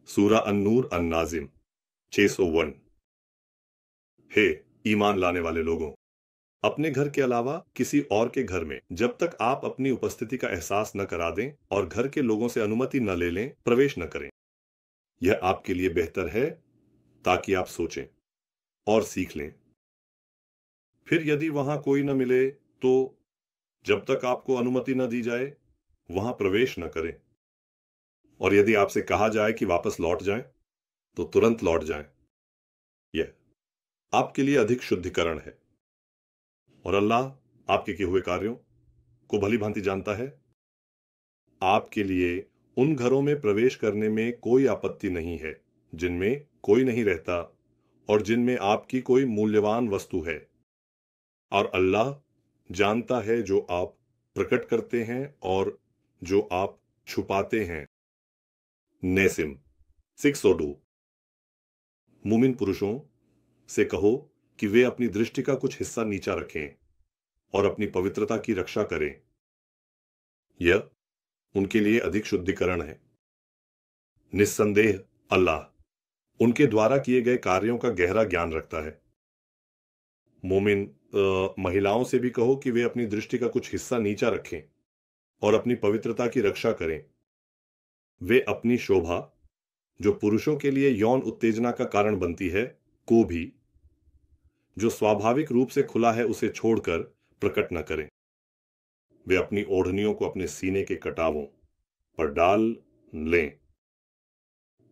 सूरा अन-नूर अन-नाज़िम 601। हे ईमान लाने वाले लोगों, अपने घर के अलावा किसी और के घर में जब तक आप अपनी उपस्थिति का एहसास न करा दें और घर के लोगों से अनुमति न ले लें, प्रवेश न करें। यह आपके लिए बेहतर है ताकि आप सोचें और सीख लें। फिर यदि वहां कोई न मिले तो जब तक आपको अनुमति न दी जाए, वहां प्रवेश न करें। और यदि आपसे कहा जाए कि वापस लौट जाएं, तो तुरंत लौट जाएं। यह आपके लिए अधिक शुद्धिकरण है और अल्लाह आपके किए हुए कार्यों को भली भांति जानता है। आपके लिए उन घरों में प्रवेश करने में कोई आपत्ति नहीं है जिनमें कोई नहीं रहता और जिनमें आपकी कोई मूल्यवान वस्तु है, और अल्लाह जानता है जो आप प्रकट करते हैं और जो आप छुपाते हैं। नेसिम 602। मुमिन पुरुषों से कहो कि वे अपनी दृष्टि का कुछ हिस्सा नीचा रखें और अपनी पवित्रता की रक्षा करें। यह उनके लिए अधिक शुद्धिकरण है। निस्संदेह अल्लाह उनके द्वारा किए गए कार्यों का गहरा ज्ञान रखता है। मोमिन महिलाओं से भी कहो कि वे अपनी दृष्टि का कुछ हिस्सा नीचा रखें और अपनी पवित्रता की रक्षा करें। वे अपनी शोभा, जो पुरुषों के लिए यौन उत्तेजना का कारण बनती है, को भी, जो स्वाभाविक रूप से खुला है, उसे छोड़कर प्रकट न करें। वे अपनी ओढ़नियों को अपने सीने के कटावों पर डाल लें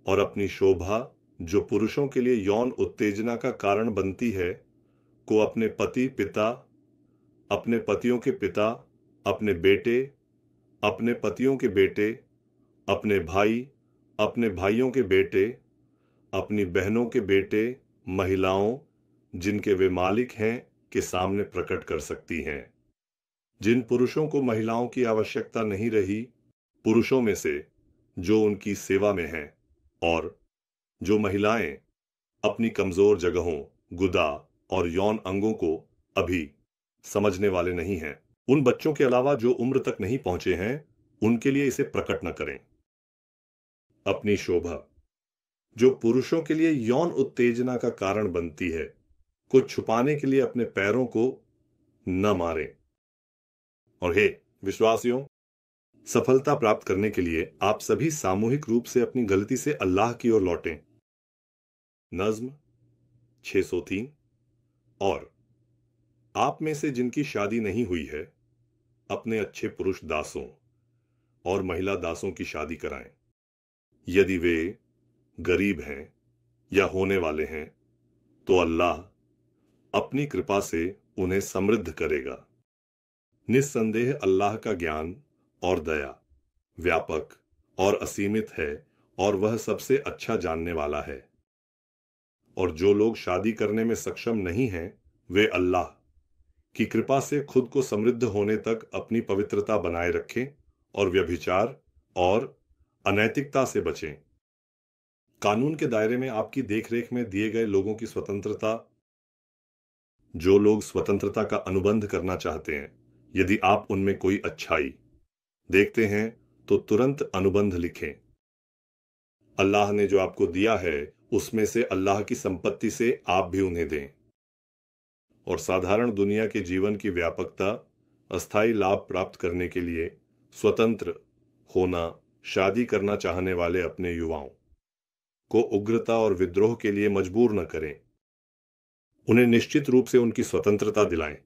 और अपनी शोभा, जो पुरुषों के लिए यौन उत्तेजना का कारण बनती है, को अपने पति, पिता, अपने पतियों के पिता, अपने बेटे, अपने पतियों के बेटे, अपने भाई, अपने भाइयों के बेटे, अपनी बहनों के बेटे, महिलाओं जिनके वे मालिक हैं के सामने प्रकट कर सकती हैं। जिन पुरुषों को महिलाओं की आवश्यकता नहीं रही, पुरुषों में से जो उनकी सेवा में हैं, और जो महिलाएं अपनी कमजोर जगहों, गुदा और यौन अंगों को अभी समझने वाले नहीं हैं, उन बच्चों के अलावा जो उम्र तक नहीं पहुंचे हैं, उनके लिए इसे प्रकट न करें। अपनी शोभा, जो पुरुषों के लिए यौन उत्तेजना का कारण बनती है, को छुपाने के लिए अपने पैरों को न मारें। और हे विश्वासियों, सफलता प्राप्त करने के लिए आप सभी सामूहिक रूप से अपनी गलती से अल्लाह की ओर लौटें। नज्म 603। और आप में से जिनकी शादी नहीं हुई है, अपने अच्छे पुरुष दासों और महिला दासों की शादी कराएं। यदि वे गरीब हैं या होने वाले हैं, तो अल्लाह अपनी कृपा से उन्हें समृद्ध करेगा। निस्संदेह अल्लाह का ज्ञान और दया व्यापक और असीमित है, और वह सबसे अच्छा जानने वाला है। और जो लोग शादी करने में सक्षम नहीं हैं, वे अल्लाह की कृपा से खुद को समृद्ध होने तक अपनी पवित्रता बनाए रखें और व्यभिचार और अनैतिकता से बचें। कानून के दायरे में आपकी देखरेख में दिए गए लोगों की स्वतंत्रता, जो लोग स्वतंत्रता का अनुबंध करना चाहते हैं, यदि आप उनमें कोई अच्छाई देखते हैं तो तुरंत अनुबंध लिखें। अल्लाह ने जो आपको दिया है उसमें से अल्लाह की संपत्ति से आप भी उन्हें दें। और साधारण दुनिया के जीवन की व्यापकता, अस्थायी लाभ प्राप्त करने के लिए स्वतंत्र होना शादी करना चाहने वाले अपने युवाओं को उग्रता और विद्रोह के लिए मजबूर न करें। उन्हें निश्चित रूप से उनकी स्वतंत्रता दिलाएं।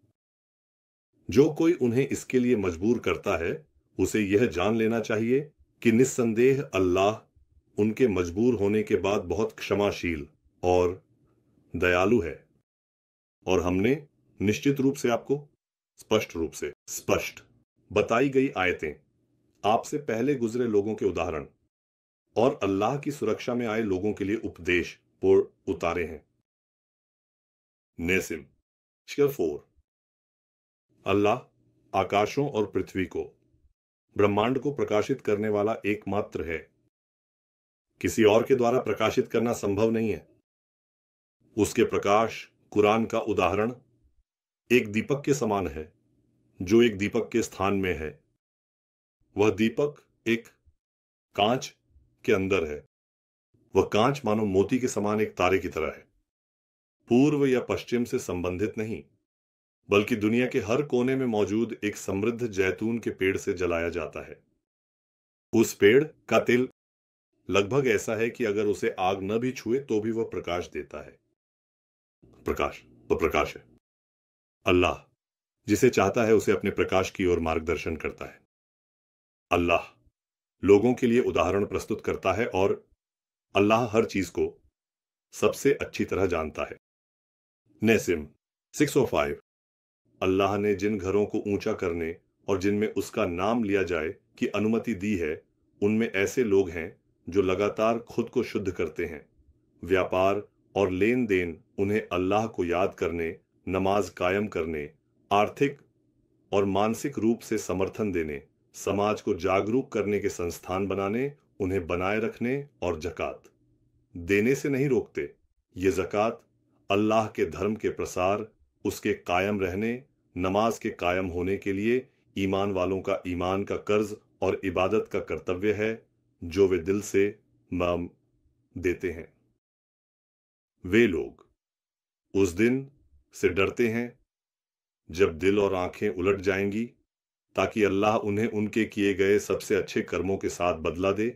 जो कोई उन्हें इसके लिए मजबूर करता है, उसे यह जान लेना चाहिए कि निस्संदेह अल्लाह उनके मजबूर होने के बाद बहुत क्षमाशील और दयालु है। और हमने निश्चित रूप से आपको स्पष्ट बताई गई आयतें, आपसे पहले गुजरे लोगों के उदाहरण और अल्लाह की सुरक्षा में आए लोगों के लिए उपदेश पूर्ण उतारे हैं। नेसिम 4। अल्लाह आकाशों और पृथ्वी को, ब्रह्मांड को प्रकाशित करने वाला एकमात्र है। किसी और के द्वारा प्रकाशित करना संभव नहीं है। उसके प्रकाश, कुरान का उदाहरण, एक दीपक के समान है जो एक दीपक के स्थान में है। वह दीपक एक कांच के अंदर है वह कांच मानो मोती के समान एक तारे की तरह है, पूर्व या पश्चिम से संबंधित नहीं, बल्कि दुनिया के हर कोने में मौजूद एक समृद्ध जैतून के पेड़ से जलाया जाता है। उस पेड़ का तेल लगभग ऐसा है कि अगर उसे आग न भी छुए तो भी वह प्रकाश देता है। प्रकाश तो प्रकाश है। अल्लाह जिसे चाहता है उसे अपने प्रकाश की ओर मार्गदर्शन करता है। अल्लाह लोगों के लिए उदाहरण प्रस्तुत करता है और अल्लाह हर चीज को सबसे अच्छी तरह जानता है। नेसिम 605। अल्लाह ने जिन घरों को ऊंचा करने और जिनमें उसका नाम लिया जाए की अनुमति दी है, उनमें ऐसे लोग हैं जो लगातार खुद को शुद्ध करते हैं। व्यापार और लेन देन उन्हें अल्लाह को याद करने, नमाज कायम करने, आर्थिक और मानसिक रूप से समर्थन देने, समाज को जागरूक करने के संस्थान बनाने, उन्हें बनाए रखने और ज़कात देने से नहीं रोकते। ये ज़कात अल्लाह के धर्म के प्रसार, उसके कायम रहने, नमाज के कायम होने के लिए ईमान वालों का ईमान का कर्ज और इबादत का कर्तव्य है जो वे दिल से माम देते हैं। वे लोग उस दिन से डरते हैं जब दिल और आंखें उलट जाएंगी, ताकि अल्लाह उन्हें उनके किए गए सबसे अच्छे कर्मों के साथ बदला दे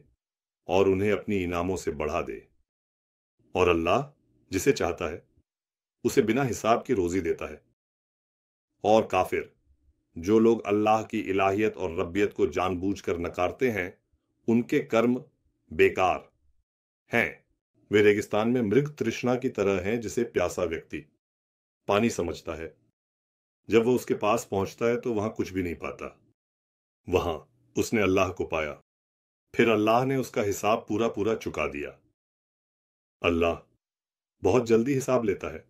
और उन्हें अपनी इनामों से बढ़ा दे। और अल्लाह जिसे चाहता है उसे बिना हिसाब की रोजी देता है। और काफिर, जो लोग अल्लाह की इलाहियत और रब्बियत को जानबूझकर नकारते हैं, उनके कर्म बेकार हैं। वे रेगिस्तान में मृग तृष्णा की तरह हैं, जिसे प्यासा व्यक्ति पानी समझता है। जब वो उसके पास पहुंचता है तो वहां कुछ भी नहीं पाता। वहां उसने अल्लाह को पाया, फिर अल्लाह ने उसका हिसाब पूरा पूरा चुका दिया। अल्लाह बहुत जल्दी हिसाब लेता है।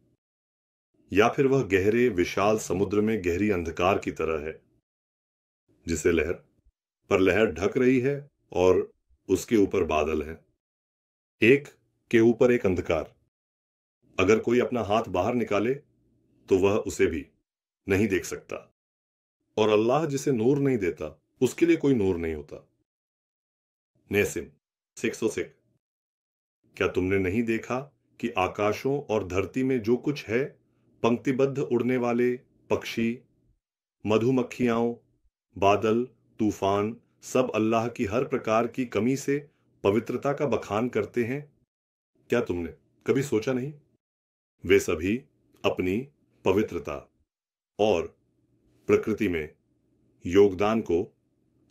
या फिर वह गहरे विशाल समुद्र में गहरी अंधकार की तरह है, जिसे लहर ढक रही है और उसके ऊपर बादल है, एक के ऊपर एक अंधकार। अगर कोई अपना हाथ बाहर निकाले तो वह उसे भी नहीं देख सकता। और अल्लाह जिसे नूर नहीं देता, उसके लिए कोई नूर नहीं होता। नेसिम 606। क्या तुमने नहीं देखा कि आकाशों और धरती में जो कुछ है, पंक्तिबद्ध उड़ने वाले पक्षी, मधुमक्खियां, बादल, तूफान, सब अल्लाह की हर प्रकार की कमी से पवित्रता का बखान करते हैं? क्या तुमने कभी सोचा नहीं? वे सभी अपनी पवित्रता और प्रकृति में योगदान को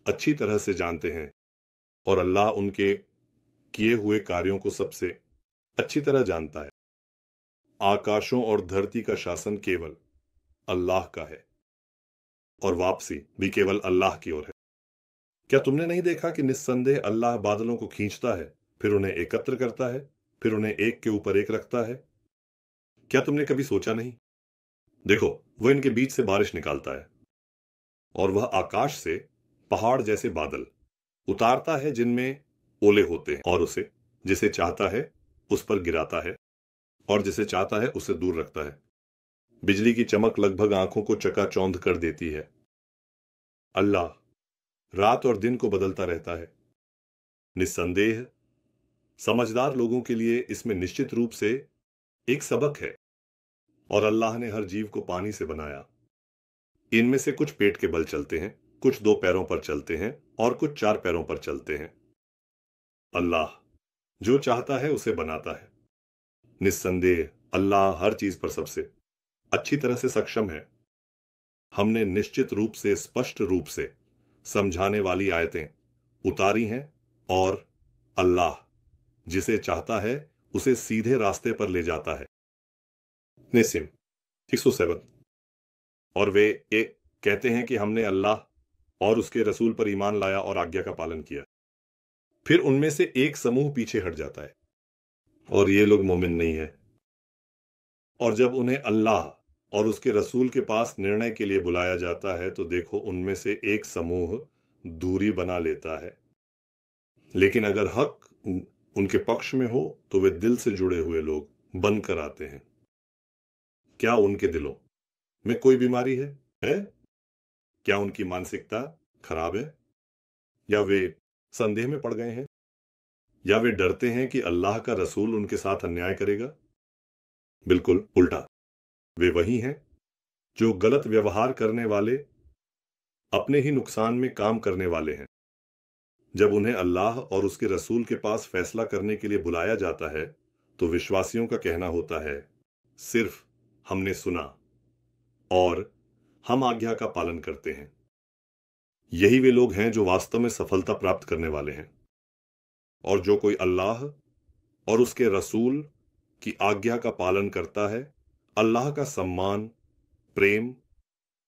अच्छी तरह से जानते हैं, और अल्लाह उनके किए हुए कार्यों को सबसे अच्छी तरह जानता है। आकाशों और धरती का शासन केवल अल्लाह का है और वापसी भी केवल अल्लाह की ओर है। क्या तुमने नहीं देखा कि निस्संदेह अल्लाह बादलों को खींचता है, फिर उन्हें एकत्र करता है, फिर उन्हें एक के ऊपर एक रखता है? क्या तुमने कभी सोचा नहीं? देखो, वह इनके बीच से बारिश निकालता है, और वह आकाश से पहाड़ जैसे बादल उतारता है जिनमें ओले होते हैं, और उसे जिसे चाहता है उस पर गिराता है, और जिसे चाहता है उसे दूर रखता है। बिजली की चमक लगभग आंखों को चकाचौंध कर देती है। अल्लाह रात और दिन को बदलता रहता है। निस्संदेह समझदार लोगों के लिए इसमें निश्चित रूप से एक सबक है। और अल्लाह ने हर जीव को पानी से बनाया। इनमें से कुछ पेट के बल चलते हैं, कुछ दो पैरों पर चलते हैं, और कुछ चार पैरों पर चलते हैं। अल्लाह जो चाहता है उसे बनाता है। निस्संदेह अल्लाह हर चीज पर सबसे अच्छी तरह से सक्षम है। हमने निश्चित रूप से स्पष्ट रूप से समझाने वाली आयतें उतारी हैं, और अल्लाह जिसे चाहता है उसे सीधे रास्ते पर ले जाता है। निसिम 607। और वे एक कहते हैं कि हमने अल्लाह और उसके रसूल पर ईमान लाया और आज्ञा का पालन किया। फिर उनमें से एक समूह पीछे हट जाता है, और ये लोग मोमिन नहीं है। और जब उन्हें अल्लाह और उसके रसूल के पास निर्णय के लिए बुलाया जाता है तो देखो, उनमें से एक समूह दूरी बना लेता है। लेकिन अगर हक उनके पक्ष में हो तो वे दिल से जुड़े हुए लोग बनकर आते हैं। क्या उनके दिलों में कोई बीमारी है? क्या उनकी मानसिकता खराब है, या वे संदेह में पड़ गए हैं? या वे डरते हैं कि अल्लाह का रसूल उनके साथ अन्याय करेगा? बिल्कुल उल्टा। वे वही हैं जो गलत व्यवहार करने वाले, अपने ही नुकसान में काम करने वाले हैं। जब उन्हें अल्लाह और उसके रसूल के पास फैसला करने के लिए बुलाया जाता है, तो विश्वासियों का कहना होता है, सिर्फ हमने सुना और हम आज्ञा का पालन करते हैं। यही वे लोग हैं जो वास्तव में सफलता प्राप्त करने वाले हैं। और जो कोई अल्लाह और उसके रसूल की आज्ञा का पालन करता है, अल्लाह का सम्मान, प्रेम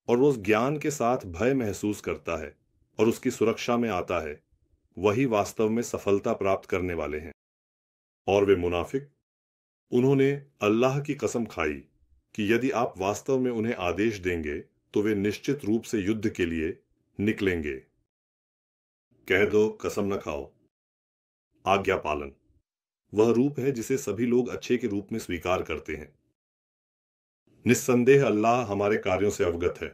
और उस ज्ञान के साथ भय महसूस करता है और उसकी सुरक्षा में आता है, वही वास्तव में सफलता प्राप्त करने वाले हैं। और वे मुनाफिक, उन्होंने अल्लाह की कसम खाई कि यदि आप वास्तव में उन्हें आदेश देंगे तो वे निश्चित रूप से युद्ध के लिए निकलेंगे। कह दो, कसम न खाओ। आज्ञा पालन वह रूप है जिसे सभी लोग अच्छे के रूप में स्वीकार करते हैं। निस्संदेह अल्लाह हमारे कार्यों से अवगत है।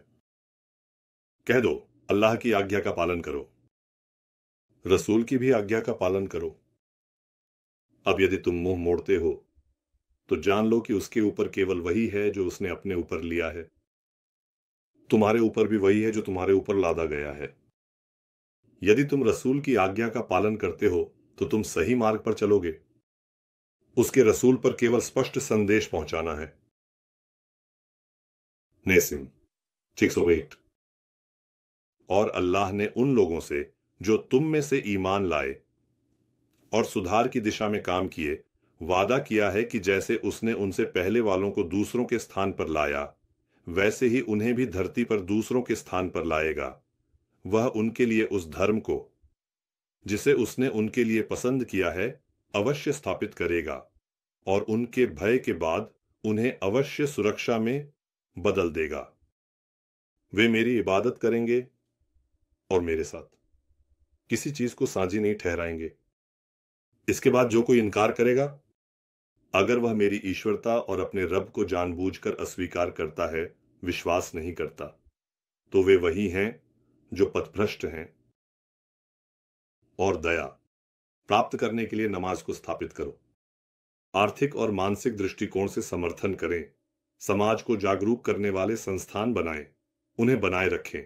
कह दो, अल्लाह की आज्ञा का पालन करो, रसूल की भी आज्ञा का पालन करो। अब यदि तुम मुंह मोड़ते हो तो जान लो कि उसके ऊपर केवल वही है जो उसने अपने ऊपर लिया है। तुम्हारे ऊपर भी वही है जो तुम्हारे ऊपर लादा गया है। यदि तुम रसूल की आज्ञा का पालन करते हो तो तुम सही मार्ग पर चलोगे। उसके रसूल पर केवल स्पष्ट संदेश पहुंचाना है। नेसिम 608। और अल्लाह ने उन लोगों से जो तुम में से ईमान लाए और सुधार की दिशा में काम किए, वादा किया है कि जैसे उसने उनसे पहले वालों को दूसरों के स्थान पर लाया, वैसे ही उन्हें भी धरती पर दूसरों के स्थान पर लाएगा। वह उनके लिए उस धर्म को जिसे उसने उनके लिए पसंद किया है अवश्य स्थापित करेगा और उनके भय के बाद उन्हें अवश्य सुरक्षा में बदल देगा। वे मेरी इबादत करेंगे और मेरे साथ किसी चीज को साझी नहीं ठहराएंगे। इसके बाद जो कोई इनकार करेगा, अगर वह मेरी ईश्वरता और अपने रब को जानबूझकर अस्वीकार करता है, विश्वास नहीं करता, तो वे वही हैं जो पथभ्रष्ट हैं। और दया प्राप्त करने के लिए नमाज को स्थापित करो। आर्थिक और मानसिक दृष्टिकोण से समर्थन करें। समाज को जागरूक करने वाले संस्थान बनाएं, उन्हें बनाए रखें।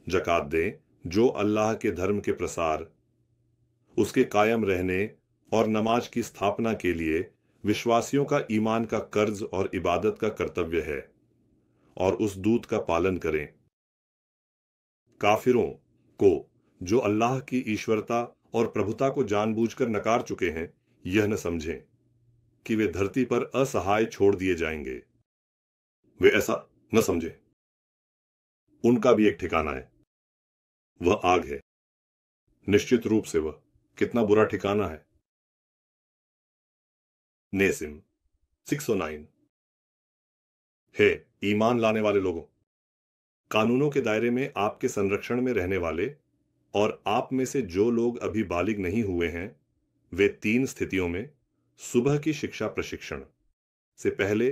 जकात दें, जो अल्लाह के धर्म के प्रसार, उसके कायम रहने और नमाज की स्थापना के लिए विश्वासियों का ईमान का कर्ज और इबादत का कर्तव्य है। और उस दूत का पालन करें। काफिरों को जो अल्लाह की ईश्वरता और प्रभुता को जानबूझकर नकार चुके हैं, यह न समझें कि वे धरती पर असहाय छोड़ दिए जाएंगे। वे ऐसा न समझें। उनका भी एक ठिकाना है, वह आग है। निश्चित रूप से वह कितना बुरा ठिकाना है। नेसिम 609। हे ईमान लाने वाले लोगों, कानूनों के दायरे में आपके संरक्षण में रहने वाले और आप में से जो लोग अभी बालिग नहीं हुए हैं, वे 3 स्थितियों में सुबह की शिक्षा प्रशिक्षण से पहले,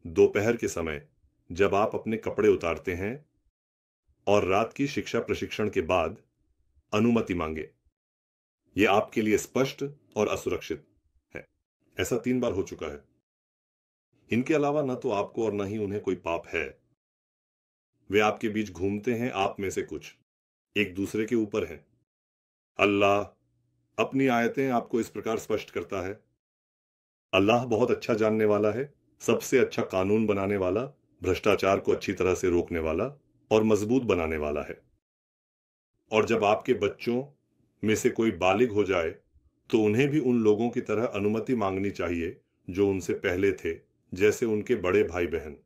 दोपहर के समय जब आप अपने कपड़े उतारते हैं और रात की शिक्षा प्रशिक्षण के बाद अनुमति मांगे। यह आपके लिए स्पष्ट और असुरक्षित है। ऐसा 3 बार हो चुका है। इनके अलावा न तो आपको और न ही उन्हें कोई पाप है। वे आपके बीच घूमते हैं, आप में से कुछ एक दूसरे के ऊपर हैं। अल्लाह अपनी आयतें आपको इस प्रकार स्पष्ट करता है। अल्लाह बहुत अच्छा जानने वाला है, सबसे अच्छा कानून बनाने वाला, भ्रष्टाचार को अच्छी तरह से रोकने वाला और मजबूत बनाने वाला है। और जब आपके बच्चों में से कोई बालिग हो जाए, तो उन्हें भी उन लोगों की तरह अनुमति मांगनी चाहिए जो उनसे पहले थे, जैसे उनके बड़े भाई बहन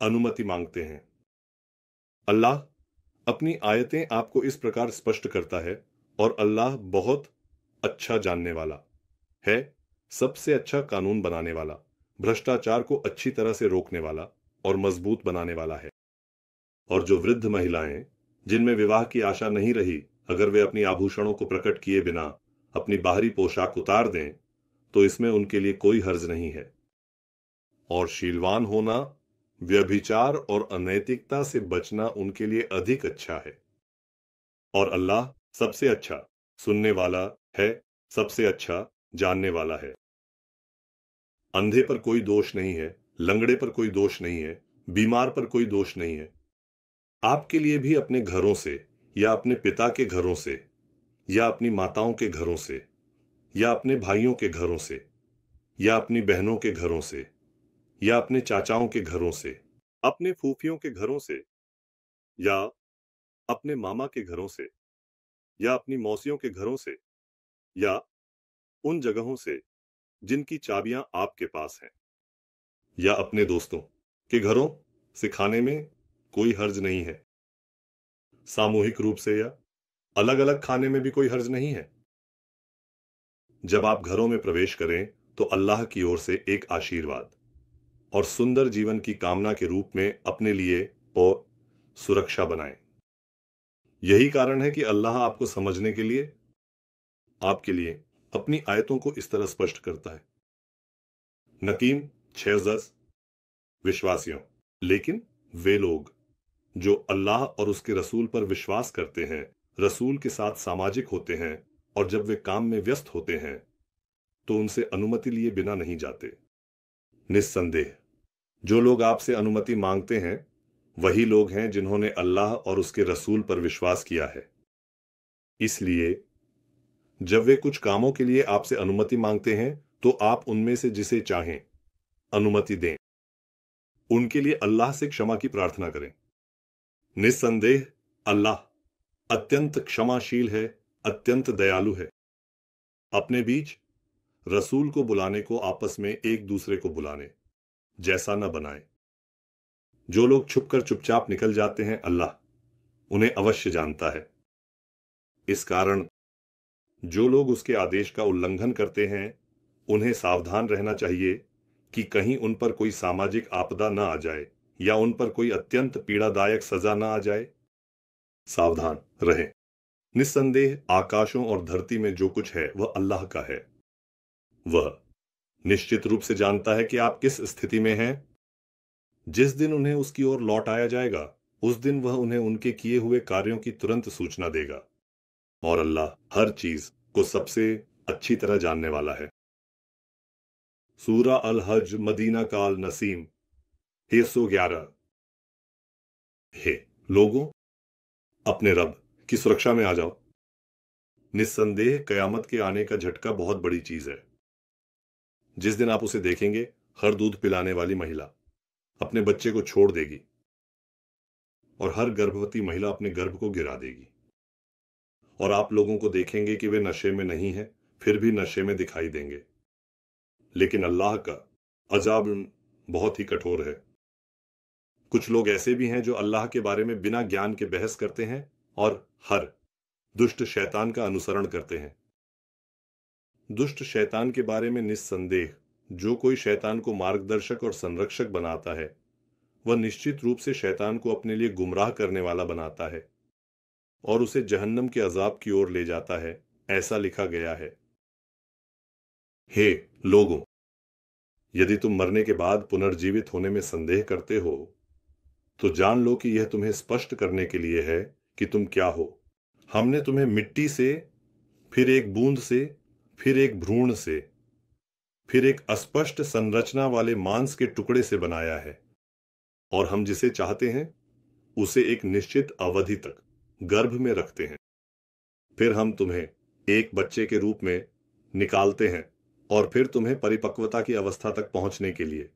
अनुमति मांगते हैं। अल्लाह अपनी आयतें आपको इस प्रकार स्पष्ट करता है और अल्लाह बहुत अच्छा जानने वाला है, सबसे अच्छा कानून बनाने वाला, भ्रष्टाचार को अच्छी तरह से रोकने वाला और मजबूत बनाने वाला है। और जो वृद्ध महिलाएं जिनमें विवाह की आशा नहीं रही, अगर वे अपनी आभूषणों को प्रकट किए बिना अपनी बाहरी पोशाक उतार दें, तो इसमें उनके लिए कोई हर्ज नहीं है। और शीलवान होना, व्यभिचार और अनैतिकता से बचना उनके लिए अधिक अच्छा है। और अल्लाह सबसे अच्छा सुनने वाला, है, सबसे अच्छा जानने वाला है। अंधे पर कोई दोष नहीं है, लंगड़े पर कोई दोष नहीं है, बीमार पर कोई दोष नहीं है। आपके लिए भी अपने घरों से, या अपने पिता के घरों से, या अपनी माताओं के घरों से, या अपने भाइयों के घरों से, या अपनी बहनों के घरों से, या अपने चाचाओं के घरों से, अपने फूफियों के घरों से, या अपने मामा के घरों से, या अपनी मौसियों के घरों से, या उन जगहों से जिनकी चाबियां आपके पास हैं, या अपने दोस्तों के घरों से खाने में कोई हर्ज नहीं है। सामूहिक रूप से या अलग अलग खाने में भी कोई हर्ज नहीं है। जब आप घरों में प्रवेश करें तो अल्लाह की ओर से एक आशीर्वाद और सुंदर जीवन की कामना के रूप में अपने लिए और सुरक्षा बनाएं। यही कारण है कि अल्लाह आपको समझने के लिए आपके लिए अपनी आयतों को इस तरह स्पष्ट करता है। नकीम 6:10 विश्वासियों, लेकिन वे लोग जो अल्लाह और उसके रसूल पर विश्वास करते हैं, रसूल के साथ सामाजिक होते हैं और जब वे काम में व्यस्त होते हैं तो उनसे अनुमति लिए बिना नहीं जाते। निस्संदेह जो लोग आपसे अनुमति मांगते हैं वही लोग हैं जिन्होंने अल्लाह और उसके रसूल पर विश्वास किया है। इसलिए जब वे कुछ कामों के लिए आपसे अनुमति मांगते हैं तो आप उनमें से जिसे चाहें अनुमति दें। उनके लिए अल्लाह से क्षमा की प्रार्थना करें। निस्संदेह अल्लाह अत्यंत क्षमाशील है, अत्यंत दयालु है। अपने बीच रसूल को बुलाने को आपस में एक दूसरे को बुलाने जैसा न बनाए। जो लोग छुपकर चुपचाप निकल जाते हैं अल्लाह उन्हें अवश्य जानता है। इस कारण जो लोग उसके आदेश का उल्लंघन करते हैं उन्हें सावधान रहना चाहिए कि कहीं उन पर कोई सामाजिक आपदा न आ जाए या उन पर कोई अत्यंत पीड़ादायक सजा न आ जाए। सावधान रहें। निस्संदेह आकाशों और धरती में जो कुछ है वह अल्लाह का है। वह निश्चित रूप से जानता है कि आप किस स्थिति में हैं। जिस दिन उन्हें उसकी ओर लौट आया जाएगा उस दिन वह उन्हें उनके किए हुए कार्यों की तुरंत सूचना देगा और अल्लाह हर चीज को सबसे अच्छी तरह जानने वाला है। सूरा अल हज मदीना काल नसीम 111। हे लोगों, अपने रब की सुरक्षा में आ जाओ। निस्संदेह कयामत के आने का झटका बहुत बड़ी चीज है। जिस दिन आप उसे देखेंगे, हर दूध पिलाने वाली महिला अपने बच्चे को छोड़ देगी और हर गर्भवती महिला अपने गर्भ को गिरा देगी। और आप लोगों को देखेंगे कि वे नशे में नहीं हैं, फिर भी नशे में दिखाई देंगे। लेकिन अल्लाह का अजाब बहुत ही कठोर है। कुछ लोग ऐसे भी हैं जो अल्लाह के बारे में बिना ज्ञान के बहस करते हैं और हर दुष्ट शैतान का अनुसरण करते हैं। दुष्ट शैतान के बारे में निस्संदेह जो कोई शैतान को मार्गदर्शक और संरक्षक बनाता है वह निश्चित रूप से शैतान को अपने लिए गुमराह करने वाला बनाता है और उसे जहन्नम के अजाब की ओर ले जाता है, ऐसा लिखा गया है। हे लोगों, यदि तुम मरने के बाद पुनर्जीवित होने में संदेह करते हो तो जान लो कि यह तुम्हें स्पष्ट करने के लिए है कि तुम क्या हो। हमने तुम्हें मिट्टी से, फिर एक बूंद से, फिर एक भ्रूण से, फिर एक अस्पष्ट संरचना वाले मांस के टुकड़े से बनाया है और हम जिसे चाहते हैं उसे एक निश्चित अवधि तक गर्भ में रखते हैं। फिर हम तुम्हें एक बच्चे के रूप में निकालते हैं और फिर तुम्हें परिपक्वता की अवस्था तक पहुंचने के लिए।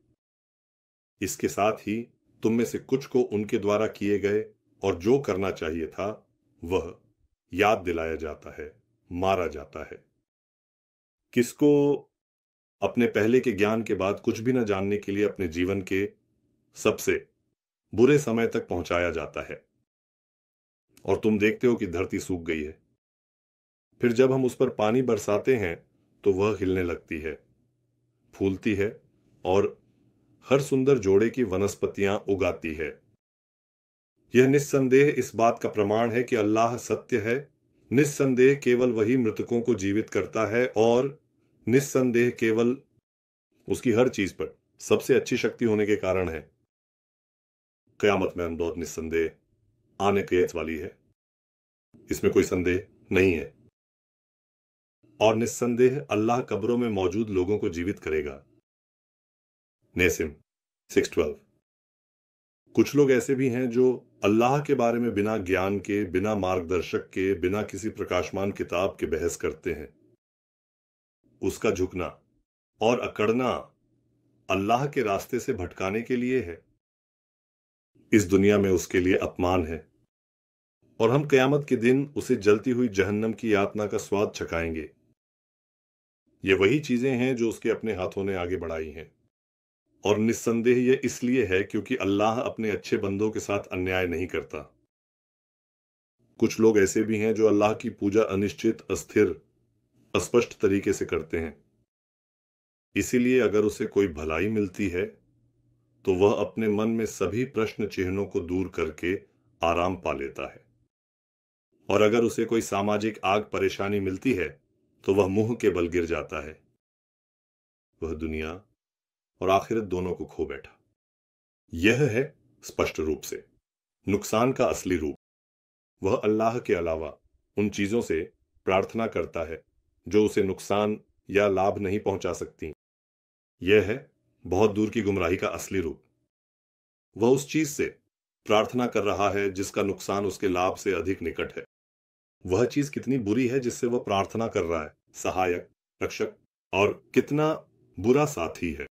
इसके साथ ही तुम में से कुछ को उनके द्वारा किए गए और जो करना चाहिए था वह याद दिलाया जाता है, मारा जाता है। किसको अपने पहले के ज्ञान के बाद कुछ भी न जानने के लिए अपने जीवन के सबसे बुरे समय तक पहुंचाया जाता है और तुम देखते हो कि धरती सूख गई है। फिर जब हम उस पर पानी बरसाते हैं तो वह हिलने लगती है, फूलती है और हर सुंदर जोड़े की वनस्पतियां उगाती है। यह निस्संदेह इस बात का प्रमाण है कि अल्लाह सत्य है। निस्संदेह केवल वही मृतकों को जीवित करता है और निस्संदेह केवल उसकी हर चीज पर सबसे अच्छी शक्ति होने के कारण है। कयामत में बहुत निस्संदेह आने की वाली है, इसमें कोई संदेह नहीं है। और निस्संदेह अल्लाह कब्रों में मौजूद लोगों को जीवित करेगा। नेसिम 6:12। कुछ लोग ऐसे भी हैं जो अल्लाह के बारे में बिना ज्ञान के, बिना मार्गदर्शक के, बिना किसी प्रकाशमान किताब के बहस करते हैं। उसका झुकना और अकड़ना अल्लाह के रास्ते से भटकाने के लिए है। इस दुनिया में उसके लिए अपमान है और हम क़यामत के दिन उसे जलती हुई जहन्नम की यातना का स्वाद चखाएंगे। ये वही चीजें हैं जो उसके अपने हाथों ने आगे बढ़ाई हैं, और निस्संदेह ये इसलिए है क्योंकि अल्लाह अपने अच्छे बंदों के साथ अन्याय नहीं करता। कुछ लोग ऐसे भी हैं जो अल्लाह की पूजा अनिश्चित, अस्थिर, अस्पष्ट तरीके से करते हैं। इसीलिए अगर उसे कोई भलाई मिलती है तो वह अपने मन में सभी प्रश्न चिन्हों को दूर करके आराम पा लेता है, और अगर उसे कोई सामाजिक आग परेशानी मिलती है तो वह मुंह के बल गिर जाता है। वह दुनिया और आखिरत दोनों को खो बैठा। यह है स्पष्ट रूप से नुकसान का असली रूप। वह अल्लाह के अलावा उन चीजों से प्रार्थना करता है जो उसे नुकसान या लाभ नहीं पहुंचा सकती। यह है बहुत दूर की गुमराही का असली रूप। वह उस चीज से प्रार्थना कर रहा है जिसका नुकसान उसके लाभ से अधिक निकट है। वह चीज कितनी बुरी है जिससे वह प्रार्थना कर रहा है, सहायक, रक्षक, और कितना बुरा साथी है।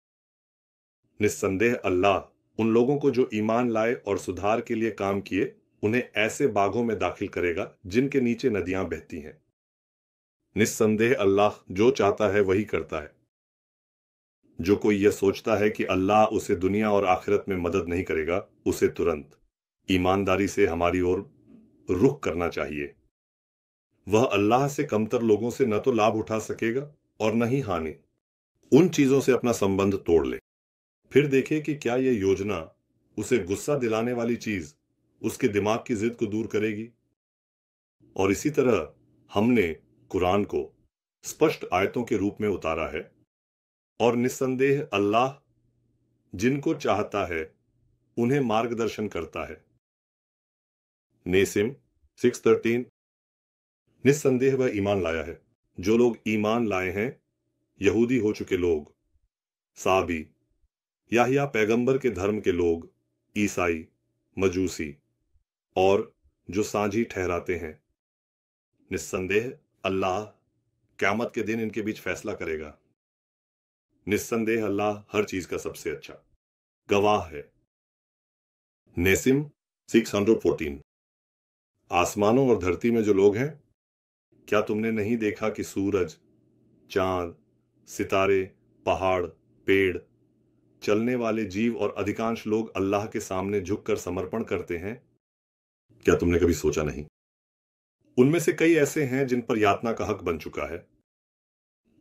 निस्संदेह अल्लाह उन लोगों को जो ईमान लाए और सुधार के लिए काम किए, उन्हें ऐसे बागों में दाखिल करेगा जिनके नीचे नदियां बहती हैं। निस्संदेह अल्लाह जो चाहता है वही करता है। जो कोई यह सोचता है कि अल्लाह उसे दुनिया और आखिरत में मदद नहीं करेगा, उसे तुरंत ईमानदारी से हमारी ओर रुख करना चाहिए। वह अल्लाह से कमतर लोगों से न तो लाभ उठा सकेगा और न ही हानि। उन चीजों से अपना संबंध तोड़ ले, फिर देखे कि क्या यह योजना उसे गुस्सा दिलाने वाली चीज उसके दिमाग की जिद को दूर करेगी। और इसी तरह हमने कुरान को स्पष्ट आयतों के रूप में उतारा है, और निस्संदेह अल्लाह जिनको चाहता है उन्हें मार्गदर्शन करता है। नेसिम 6:13। निस्संदेह वह ईमान लाया है। जो लोग ईमान लाए हैं, यहूदी हो चुके लोग, साबी, याहिया पैगंबर के धर्म के लोग, ईसाई, मजूसी, और जो सांझी ठहराते हैं, निस्संदेह अल्लाह क़यामत के दिन इनके बीच फैसला करेगा। निस्संदेह अल्लाह हर चीज का सबसे अच्छा गवाह है। नेसिम 614। आसमानों और धरती में जो लोग हैं, क्या तुमने नहीं देखा कि सूरज, चांद, सितारे, पहाड़, पेड़, चलने वाले जीव और अधिकांश लोग अल्लाह के सामने झुककर समर्पण करते हैं? क्या तुमने कभी सोचा नहीं? उनमें से कई ऐसे हैं जिन पर यातना का हक बन चुका है,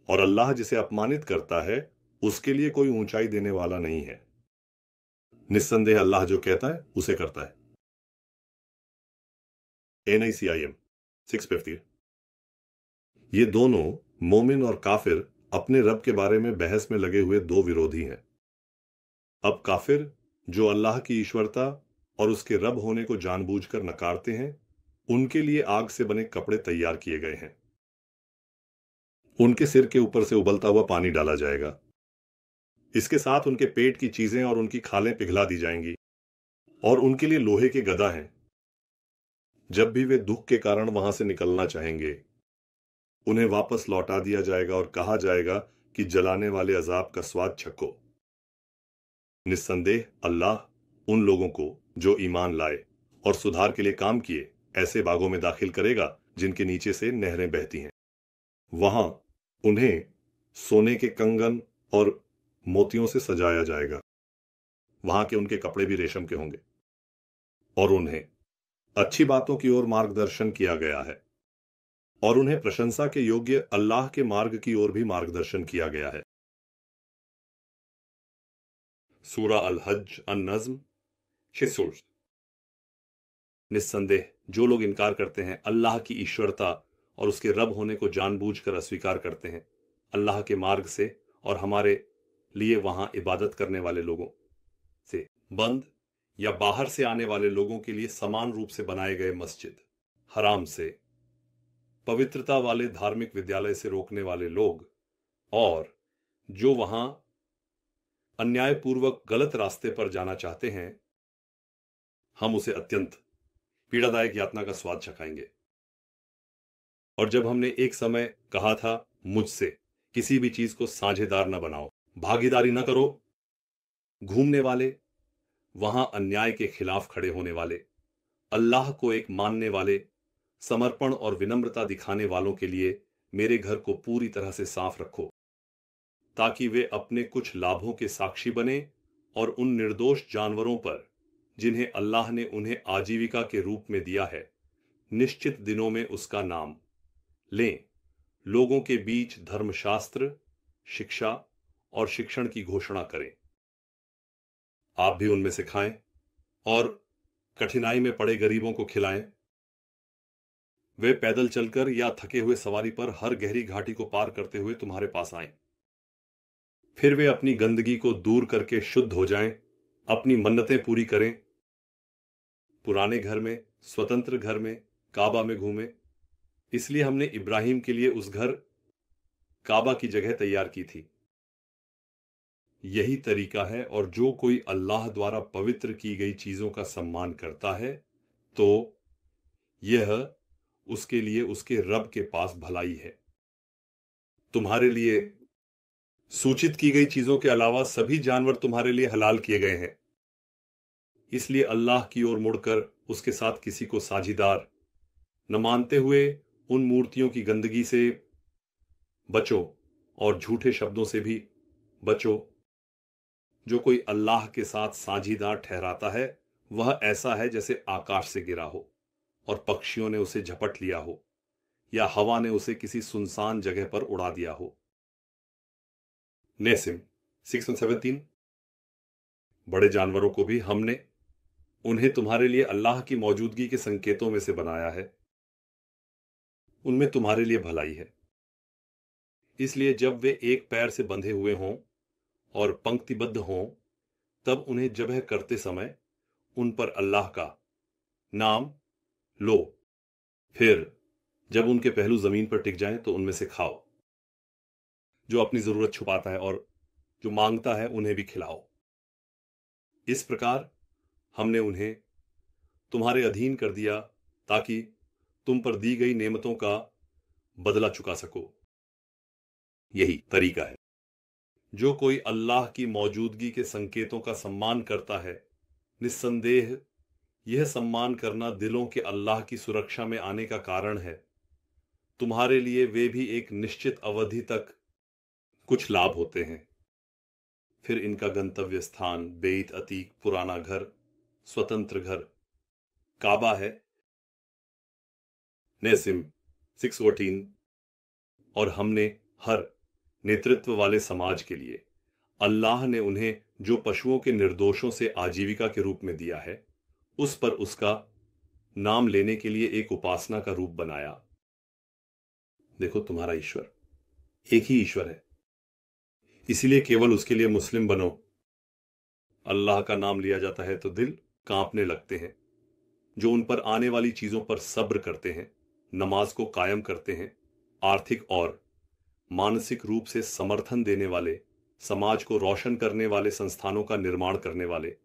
और अल्लाह जिसे अपमानित करता है उसके लिए कोई ऊंचाई देने वाला नहीं है। निस्संदेह अल्लाह जो कहता है उसे करता है। NICIM 650। ये दोनों, मोमिन और काफिर, अपने रब के बारे में बहस में लगे हुए दो विरोधी हैं। अब काफिर जो अल्लाह की ईश्वरता और उसके रब होने को जानबूझकर नकारते हैं, उनके लिए आग से बने कपड़े तैयार किए गए हैं। उनके सिर के ऊपर से उबलता हुआ पानी डाला जाएगा। इसके साथ उनके पेट की चीजें और उनकी खालें पिघला दी जाएंगी, और उनके लिए लोहे के गदा हैं। जब भी वे दुख के कारण वहां से निकलना चाहेंगे, उन्हें वापस लौटा दिया जाएगा और कहा जाएगा कि जलाने वाले अजाब का स्वाद चखो। निस्संदेह अल्लाह उन लोगों को जो ईमान लाए और सुधार के लिए काम किए ऐसे बागों में दाखिल करेगा जिनके नीचे से नहरें बहती हैं। वहां उन्हें सोने के कंगन और मोतियों से सजाया जाएगा। वहां के उनके कपड़े भी रेशम के होंगे, और उन्हें अच्छी बातों की ओर मार्गदर्शन किया गया है, और उन्हें प्रशंसा के योग्य अल्लाह के मार्ग की ओर भी मार्गदर्शन किया गया है। सूरा अल-हज अन-नज़्म 6। निस्संदेह जो लोग इनकार करते हैं अल्लाह की ईश्वरता और उसके रब होने को जानबूझकर अस्वीकार करते हैं, अल्लाह के मार्ग से और हमारे लिए वहां इबादत करने वाले लोगों से बंद या बाहर से आने वाले लोगों के लिए समान रूप से बनाए गए मस्जिद हराम से पवित्रता वाले धार्मिक विद्यालय से रोकने वाले लोग और जो वहां अन्यायपूर्वक गलत रास्ते पर जाना चाहते हैं, हम उसे अत्यंत पीड़ादायक यातना का स्वाद चखाएंगे। और जब हमने एक समय कहा था, मुझसे किसी भी चीज को साझेदार न बनाओ, भागीदारी न करो, घूमने वाले, वहां अन्याय के खिलाफ खड़े होने वाले, अल्लाह को एक मानने वाले, समर्पण और विनम्रता दिखाने वालों के लिए मेरे घर को पूरी तरह से साफ रखो, ताकि वे अपने कुछ लाभों के साक्षी बने और उन निर्दोष जानवरों पर जिन्हें अल्लाह ने उन्हें आजीविका के रूप में दिया है, निश्चित दिनों में उसका नाम लें, लोगों के बीच धर्मशास्त्र, शिक्षा और शिक्षण की घोषणा करें। आप भी उनमें से खाएं और कठिनाई में पड़े गरीबों को खिलाएं। वे पैदल चलकर या थके हुए सवारी पर हर गहरी घाटी को पार करते हुए तुम्हारे पास आएं। फिर वे अपनी गंदगी को दूर करके शुद्ध हो जाएं, अपनी मन्नतें पूरी करें, पुराने घर में, स्वतंत्र घर में, काबा में घूमें। इसलिए हमने इब्राहिम के लिए उस घर काबा की जगह तैयार की थी। यही तरीका है, और जो कोई अल्लाह द्वारा पवित्र की गई चीजों का सम्मान करता है, तो यह उसके लिए उसके रब के पास भलाई है। तुम्हारे लिए सूचित की गई चीजों के अलावा सभी जानवर तुम्हारे लिए हलाल किए गए हैं। इसलिए अल्लाह की ओर मुड़कर उसके साथ किसी को साझीदार न मानते हुए उन मूर्तियों की गंदगी से बचो और झूठे शब्दों से भी बचो। जो कोई अल्लाह के साथ साझीदार ठहराता है, वह ऐसा है जैसे आकाश से गिरा हो और पक्षियों ने उसे झपट लिया हो या हवा ने उसे किसी सुनसान जगह पर उड़ा दिया हो। नेसिम 6:17। बड़े जानवरों को भी हमने उन्हें तुम्हारे लिए अल्लाह की मौजूदगी के संकेतों में से बनाया है, उनमें तुम्हारे लिए भलाई है। इसलिए जब वे एक पैर से बंधे हुए हों और पंक्तिबद्ध हों, तब उन्हें जबह करते समय उन पर अल्लाह का नाम लो। फिर जब उनके पहलू जमीन पर टिक जाएं, तो उनमें से खाओ। जो अपनी जरूरत छुपाता है और जो मांगता है, उन्हें भी खिलाओ। इस प्रकार हमने उन्हें तुम्हारे अधीन कर दिया, ताकि तुम पर दी गई नेमतों का बदला चुका सको। यही तरीका है। जो कोई अल्लाह की मौजूदगी के संकेतों का सम्मान करता है, निस्संदेह यह सम्मान करना दिलों के अल्लाह की सुरक्षा में आने का कारण है। तुम्हारे लिए वे भी एक निश्चित अवधि तक कुछ लाभ होते हैं। फिर इनका गंतव्य स्थान बेत अतीक, पुराना घर, स्वतंत्र घर, काबा है। नेसिम 6:14। और हमने हर नेतृत्व वाले समाज के लिए अल्लाह ने उन्हें जो पशुओं के निर्दोषों से आजीविका के रूप में दिया है, उस पर उसका नाम लेने के लिए एक उपासना का रूप बनाया। देखो, तुम्हारा ईश्वर एक ही ईश्वर है, इसीलिए केवल उसके लिए मुस्लिम बनो। अल्लाह का नाम लिया जाता है तो दिल कांपने लगते हैं। जो उन पर आने वाली चीजों पर सब्र करते हैं, नमाज को कायम करते हैं, आर्थिक और मानसिक रूप से समर्थन देने वाले, समाज को रोशन करने वाले संस्थानों का निर्माण करने वाले,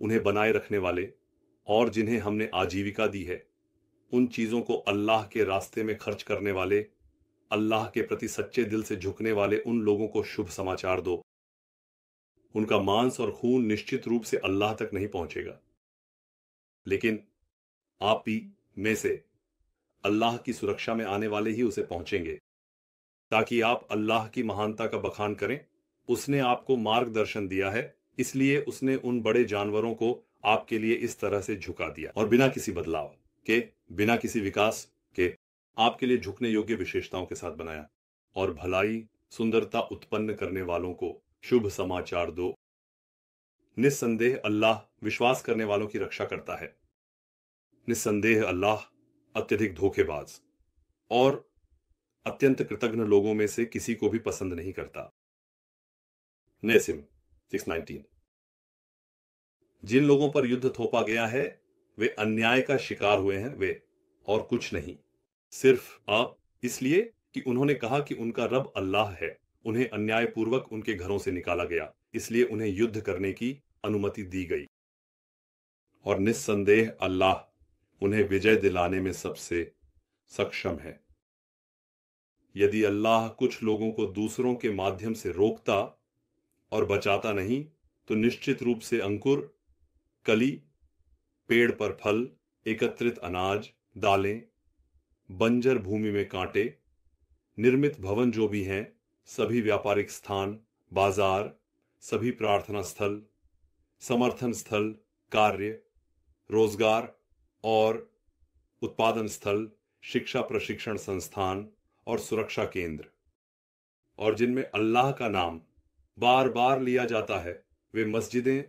उन्हें बनाए रखने वाले, और जिन्हें हमने आजीविका दी है, उन चीजों को अल्लाह के रास्ते में खर्च करने वाले, अल्लाह के प्रति सच्चे दिल से झुकने वाले उन लोगों को शुभ समाचार दो। उनका मांस और खून निश्चित रूप से अल्लाह तक नहीं पहुंचेगा, लेकिन आप ही में से अल्लाह की सुरक्षा में आने वाले ही उसे पहुंचेंगे, ताकि आप अल्लाह की महानता का बखान करें। उसने आपको मार्गदर्शन दिया है, इसलिए उसने उन बड़े जानवरों को आपके लिए इस तरह से झुका दिया और बिना किसी बदलाव के, बिना किसी विकास के आपके लिए झुकने योग्य विशेषताओं के साथ बनाया। और भलाई, सुंदरता उत्पन्न करने वालों को शुभ समाचार दो। निस्संदेह अल्लाह विश्वास करने वालों की रक्षा करता है। निस्संदेह अल्लाह अत्यधिक धोखेबाज और अत्यंत कृतज्ञ लोगों में से किसी को भी पसंद नहीं करता। नेसिम 6:19। जिन लोगों पर युद्ध थोपा गया है, वे अन्याय का शिकार हुए हैं, वे और कुछ नहीं। सिर्फ इसलिए कि उन्होंने कहा कि उनका रब अल्लाह है। उन्हें अन्यायपूर्वक उनके घरों से निकाला गया, इसलिए उन्हें युद्ध करने की अनुमति दी गई। और निस्संदेह अल्लाह उन्हें विजय दिलाने में सबसे सक्षम है। यदि अल्लाह कुछ लोगों को दूसरों के माध्यम से रोकता और बचाता नहीं, तो निश्चित रूप से अंकुर, कली, पेड़ पर फल, एकत्रित अनाज, दालें, बंजर भूमि में कांटे, निर्मित भवन जो भी हैं, सभी व्यापारिक स्थान, बाजार, सभी प्रार्थना स्थल, समर्थन स्थल, कार्य, रोजगार और उत्पादन स्थल, शिक्षा प्रशिक्षण संस्थान और सुरक्षा केंद्र, और जिनमें अल्लाह का नाम बार बार लिया जाता है, वे मस्जिदें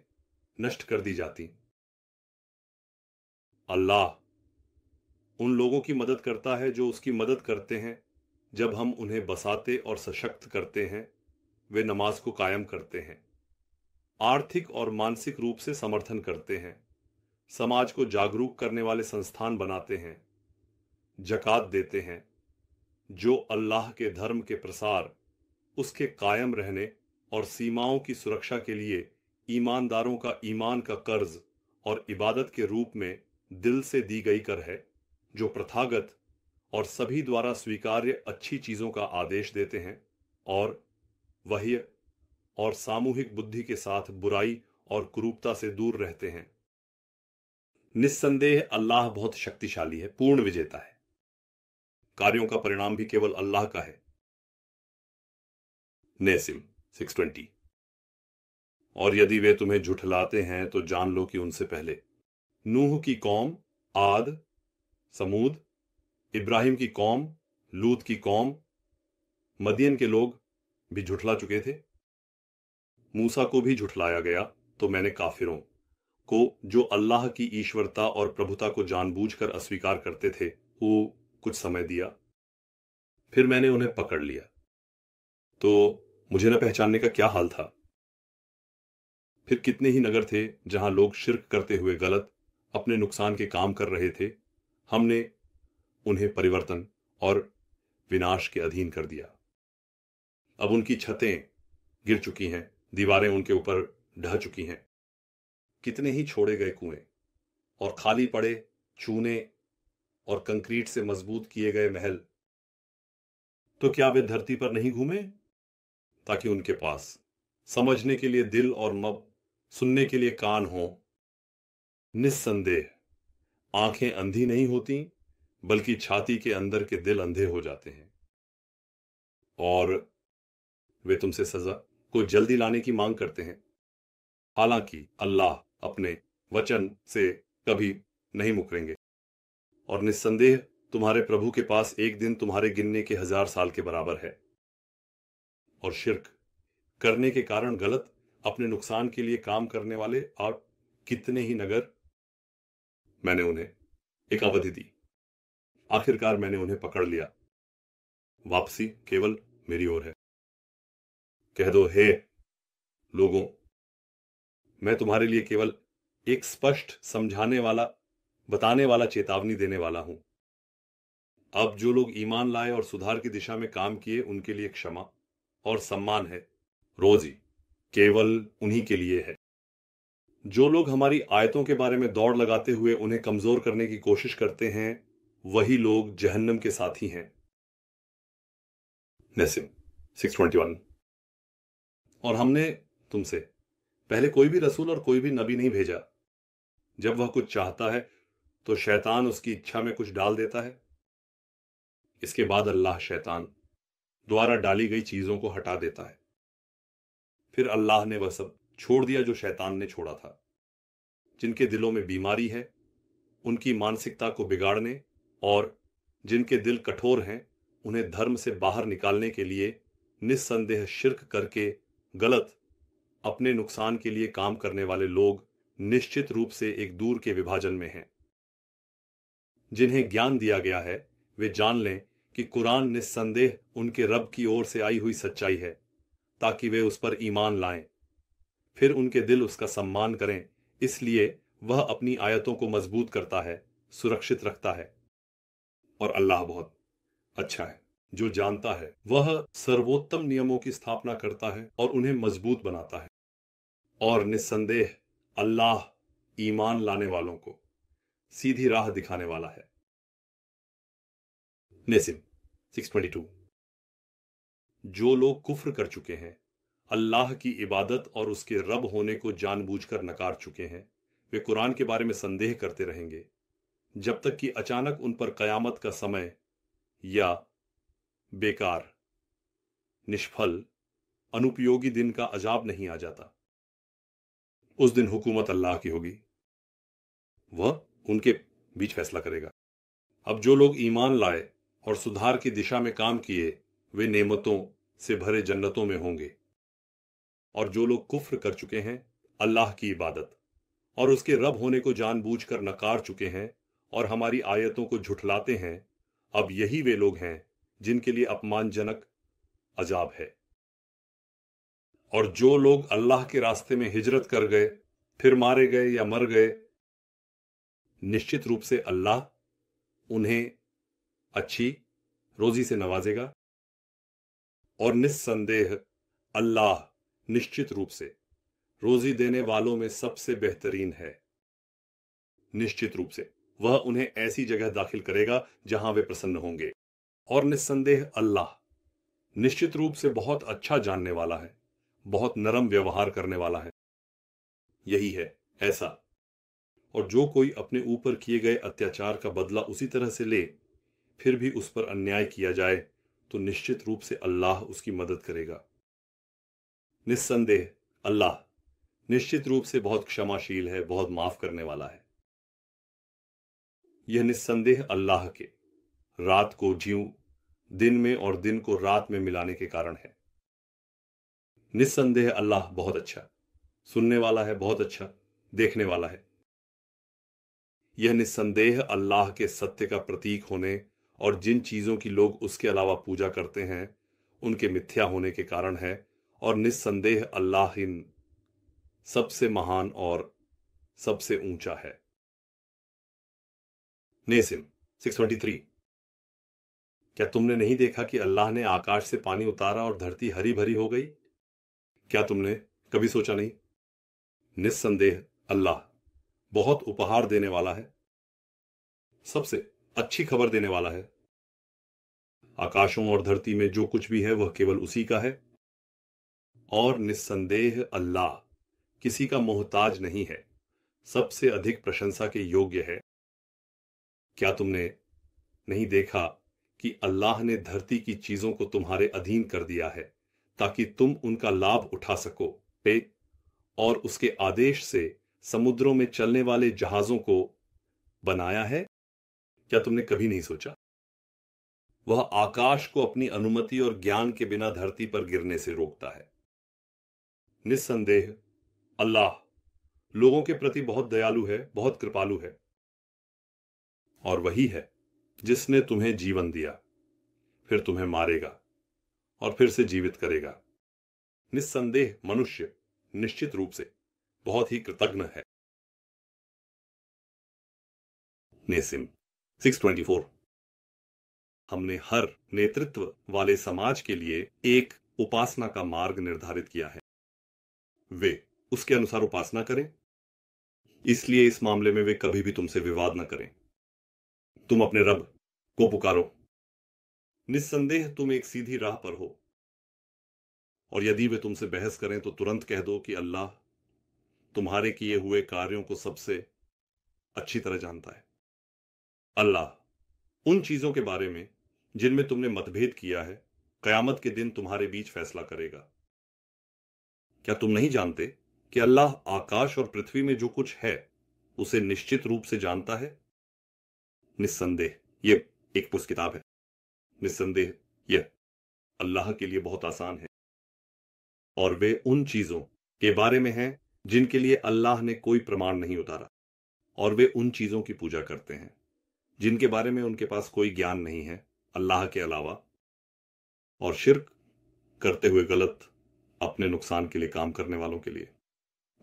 नष्ट कर दी जाती। अल्लाह उन लोगों की मदद करता है जो उसकी मदद करते हैं जब हम उन्हें बसाते और सशक्त करते हैं, वे नमाज को कायम करते हैं, आर्थिक और मानसिक रूप से समर्थन करते हैं, समाज को जागरूक करने वाले संस्थान बनाते हैं, जकात देते हैं, जो अल्लाह के धर्म के प्रसार, उसके कायम रहने और सीमाओं की सुरक्षा के लिए ईमानदारों का ईमान का कर्ज और इबादत के रूप में दिल से दी गई कर है, जो प्रथागत और सभी द्वारा स्वीकार्य अच्छी चीजों का आदेश देते हैं और वही और सामूहिक बुद्धि के साथ बुराई और कुरूपता से दूर रहते हैं। निस्संदेह अल्लाह बहुत शक्तिशाली है, पूर्ण विजेता है। कार्यों का परिणाम भी केवल अल्लाह का है। नेसिम 620। और यदि वे तुम्हें झुठलाते हैं तो जान लो कि उनसे पहले नूह की कौम, आद, समूद, इब्राहिम की कौम, लूत की कौम, मदियन के लोग भी झुठला चुके थे। मूसा को भी झुठलाया गया, तो मैंने काफिरों को जो अल्लाह की ईश्वरता और प्रभुता को जानबूझकर अस्वीकार करते थे, वो कुछ समय दिया। फिर मैंने उन्हें पकड़ लिया, तो मुझे न पहचानने का क्या हाल था। फिर कितने ही नगर थे जहां लोग शिर्क करते हुए गलत, अपने नुकसान के काम कर रहे थे। हमने उन्हें परिवर्तन और विनाश के अधीन कर दिया। अब उनकी छतें गिर चुकी हैं, दीवारें उनके ऊपर ढह चुकी हैं। कितने ही छोड़े गए कुएं और खाली पड़े चूने और कंक्रीट से मजबूत किए गए महल। तो क्या वे धरती पर नहीं घूमे ताकि उनके पास समझने के लिए दिल और सुनने के लिए कान हो? निस्संदेह आंखें अंधी नहीं होती, बल्कि छाती के अंदर के दिल अंधे हो जाते हैं, और वे तुमसे सजा को जल्दी लाने की मांग करते हैं। हालांकि अल्लाह अपने वचन से कभी नहीं मुकरेंगे, और निस्संदेह तुम्हारे प्रभु के पास एक दिन तुम्हारे गिनने के 1000 साल के बराबर है। और शिर्क करने के कारण गलत, अपने नुकसान के लिए काम करने वाले और कितने ही नगर। मैंने उन्हें एक अवधि दी, आखिरकार मैंने उन्हें पकड़ लिया। वापसी केवल मेरी ओर है। कह दो, हे लोगों, मैं तुम्हारे लिए केवल एक स्पष्ट समझाने वाला, बताने वाला, चेतावनी देने वाला हूं। अब जो लोग ईमान लाए और सुधार की दिशा में काम किए, उनके लिए क्षमा और सम्मान है। रोजी केवल उन्हीं के लिए है। जो लोग हमारी आयतों के बारे में दौड़ लगाते हुए उन्हें कमजोर करने की कोशिश करते हैं, वही लोग जहन्नम के साथी हैं। नसीम 621। और हमने तुमसे पहले कोई भी रसूल और कोई भी नबी नहीं भेजा। जब वह कुछ चाहता है तो शैतान उसकी इच्छा में कुछ डाल देता है। इसके बाद अल्लाह शैतान द्वारा डाली गई चीजों को हटा देता है। फिर अल्लाह ने वह सब छोड़ दिया जो शैतान ने छोड़ा था। जिनके दिलों में बीमारी है, उनकी मानसिकता को बिगाड़ने, और जिनके दिल कठोर हैं, उन्हें धर्म से बाहर निकालने के लिए निस्संदेह शिर्क करके गलत, अपने नुकसान के लिए काम करने वाले लोग निश्चित रूप से एक दूर के विभाजन में हैं। जिन्हें ज्ञान दिया गया है, वे जान लें कि कुरान निस्संदेह उनके रब की ओर से आई हुई सच्चाई है, ताकि वे उस पर ईमान लाएं। फिर उनके दिल उसका सम्मान करें, इसलिए वह अपनी आयतों को मजबूत करता है, सुरक्षित रखता है। और अल्लाह बहुत अच्छा है। जो जानता है वह सर्वोत्तम नियमों की स्थापना करता है और उन्हें मजबूत बनाता है। और निस्संदेह अल्लाह ईमान लाने वालों को सीधी राह दिखाने वाला है। नेसिम 622। जो लोग कुफ्र कर चुके हैं, अल्लाह की इबादत और उसके रब होने को जानबूझकर नकार चुके हैं, वे कुरान के बारे में संदेह करते रहेंगे जब तक कि अचानक उन पर कयामत का समय या बेकार, निष्फल, अनुपयोगी दिन का अजाब नहीं आ जाता। उस दिन हुकूमत अल्लाह की होगी, वह उनके बीच फैसला करेगा। अब जो लोग ईमान लाए और सुधार की दिशा में काम किए, वे नेमतों से भरे जन्नतों में होंगे। और जो लोग कुफ्र कर चुके हैं, अल्लाह की इबादत और उसके रब होने को जानबूझकर नकार चुके हैं और हमारी आयतों को झुठलाते हैं, अब यही वे लोग हैं जिनके लिए अपमानजनक अजाब है। और जो लोग अल्लाह के रास्ते में हिजरत कर गए, फिर मारे गए या मर गए, निश्चित रूप से अल्लाह उन्हें अच्छी रोजी से नवाजेगा। और निस्संदेह अल्लाह निश्चित रूप से रोजी देने वालों में सबसे बेहतरीन है। निश्चित रूप से वह उन्हें ऐसी जगह दाखिल करेगा जहां वे प्रसन्न होंगे। और निस्संदेह अल्लाह निश्चित रूप से बहुत अच्छा जानने वाला है, बहुत नरम व्यवहार करने वाला है। यही है ऐसा। और जो कोई अपने ऊपर किए गए अत्याचार का बदला उसी तरह से ले, फिर भी उस पर अन्याय किया जाए, तो निश्चित रूप से अल्लाह उसकी मदद करेगा। निस्संदेह अल्लाह निश्चित रूप से बहुत क्षमाशील है, बहुत माफ करने वाला है। यह निस्संदेह अल्लाह के रात को ज्यों दिन में और दिन को रात में मिलाने के कारण है। निस्संदेह अल्लाह बहुत अच्छा सुनने वाला है, बहुत अच्छा देखने वाला है। यह निस्संदेह अल्लाह के सत्य का प्रतीक होने और जिन चीजों की लोग उसके अलावा पूजा करते हैं उनके मिथ्या होने के कारण है। और निस्संदेह अल्लाह इन सबसे महान और सबसे ऊंचा है। नेसिम 623। क्या तुमने नहीं देखा कि अल्लाह ने आकाश से पानी उतारा और धरती हरी भरी हो गई? क्या तुमने कभी सोचा नहीं? निस्संदेह अल्लाह बहुत उपहार देने वाला है, सबसे अच्छी खबर देने वाला है। आकाशों और धरती में जो कुछ भी है वह केवल उसी का है। और निस्संदेह अल्लाह किसी का मोहताज नहीं है, सबसे अधिक प्रशंसा के योग्य है। क्या तुमने नहीं देखा कि अल्लाह ने धरती की चीजों को तुम्हारे अधीन कर दिया है ताकि तुम उनका लाभ उठा सको, और उसके आदेश से समुद्रों में चलने वाले जहाजों को बनाया है? क्या तुमने कभी नहीं सोचा? वह आकाश को अपनी अनुमति और ज्ञान के बिना धरती पर गिरने से रोकता है। निस्संदेह अल्लाह लोगों के प्रति बहुत दयालु है, बहुत कृपालु है। और वही है जिसने तुम्हें जीवन दिया, फिर तुम्हें मारेगा और फिर से जीवित करेगा। निस्संदेह मनुष्य निश्चित रूप से बहुत ही कृतज्ञ है। नेसिम 624। हमने हर नेतृत्व वाले समाज के लिए एक उपासना का मार्ग निर्धारित किया है, वे उसके अनुसार उपासना करें। इसलिए इस मामले में वे कभी भी तुमसे विवाद न करें। तुम अपने रब को पुकारो। निस्संदेह तुम एक सीधी राह पर हो। और यदि वे तुमसे बहस करें तो तुरंत कह दो कि अल्लाह तुम्हारे किए हुए कार्यों को सबसे अच्छी तरह जानता है। अल्लाह उन चीजों के बारे में जिनमें तुमने मतभेद किया है, कयामत के दिन तुम्हारे बीच फैसला करेगा। क्या तुम नहीं जानते कि अल्लाह आकाश और पृथ्वी में जो कुछ है उसे निश्चित रूप से जानता है? निस्संदेह यह एक पुस्तक किताब है। निस्संदेह यह अल्लाह के लिए बहुत आसान है। और वे उन चीजों के बारे में हैं जिनके लिए अल्लाह ने कोई प्रमाण नहीं उतारा, और वे उन चीजों की पूजा करते हैं जिनके बारे में उनके पास कोई ज्ञान नहीं है अल्लाह के अलावा। और शिर्क करते हुए गलत अपने नुकसान के लिए काम करने वालों के लिए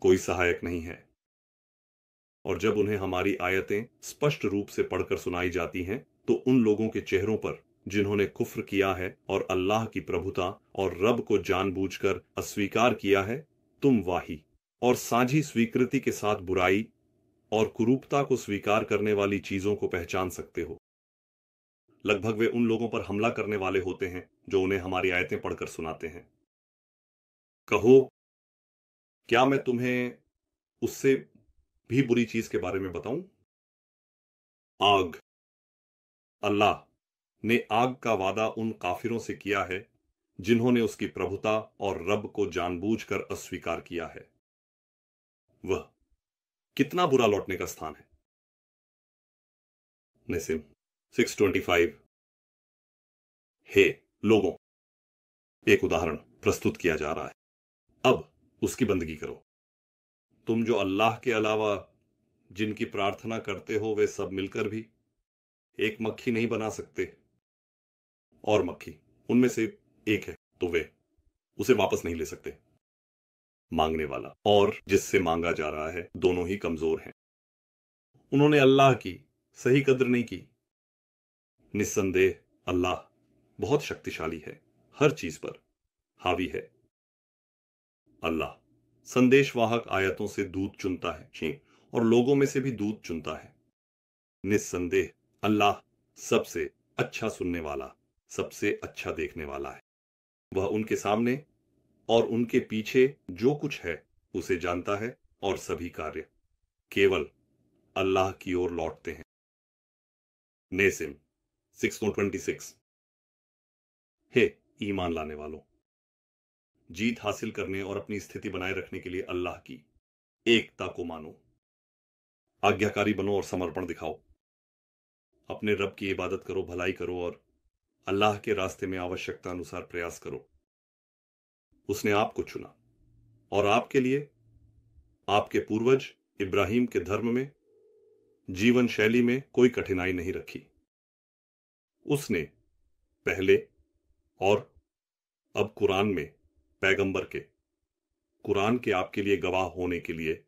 कोई सहायक नहीं है। और जब उन्हें हमारी आयतें स्पष्ट रूप से पढ़कर सुनाई जाती हैं तो उन लोगों के चेहरों पर जिन्होंने कुफ्र किया है और अल्लाह की प्रभुता और रब को जानबूझकर अस्वीकार किया है, तुम वाही और साझी स्वीकृति के साथ बुराई और कुरूपता को स्वीकार करने वाली चीजों को पहचान सकते हो। लगभग वे उन लोगों पर हमला करने वाले होते हैं जो उन्हें हमारी आयतें पढ़कर सुनाते हैं। कहो, क्या मैं तुम्हें उससे भी बुरी चीज के बारे में बताऊं? आग। अल्लाह ने आग का वादा उन काफिरों से किया है जिन्होंने उसकी प्रभुता और रब को जानबूझकर अस्वीकार किया है। वह कितना बुरा लौटने का स्थान है। निसिम 625। हे लोगों, एक उदाहरण प्रस्तुत किया जा रहा है। अब उसकी बंदगी करो। तुम जो अल्लाह के अलावा जिनकी प्रार्थना करते हो वे सब मिलकर भी एक मक्खी नहीं बना सकते, और मक्खी उनमें से एक है तो वे उसे वापस नहीं ले सकते। मांगने वाला और जिससे मांगा जा रहा है दोनों ही कमजोर हैं। उन्होंने अल्लाह की सही कद्र नहीं की। निस्संदेह अल्लाह बहुत शक्तिशाली है, हर चीज पर हावी है। अल्लाह संदेशवाहक आयतों से दूत चुनता है और लोगों में से भी दूत चुनता है। निस्संदेह अल्लाह सबसे अच्छा सुनने वाला, सबसे अच्छा देखने वाला है। वह उनके सामने और उनके पीछे जो कुछ है उसे जानता है और सभी कार्य केवल अल्लाह की ओर लौटते हैं। नेसिम 626। हे ईमान लाने वालों, जीत हासिल करने और अपनी स्थिति बनाए रखने के लिए अल्लाह की एकता को मानो, आज्ञाकारी बनो और समर्पण दिखाओ। अपने रब की इबादत करो, भलाई करो और अल्लाह के रास्ते में आवश्यकता अनुसार प्रयास करो। उसने आपको चुना और आपके लिए आपके पूर्वज इब्राहिम के धर्म में, जीवन शैली में कोई कठिनाई नहीं रखी। उसने पहले और अब कुरान में पैगंबर के, कुरान के आपके लिए गवाह होने के लिए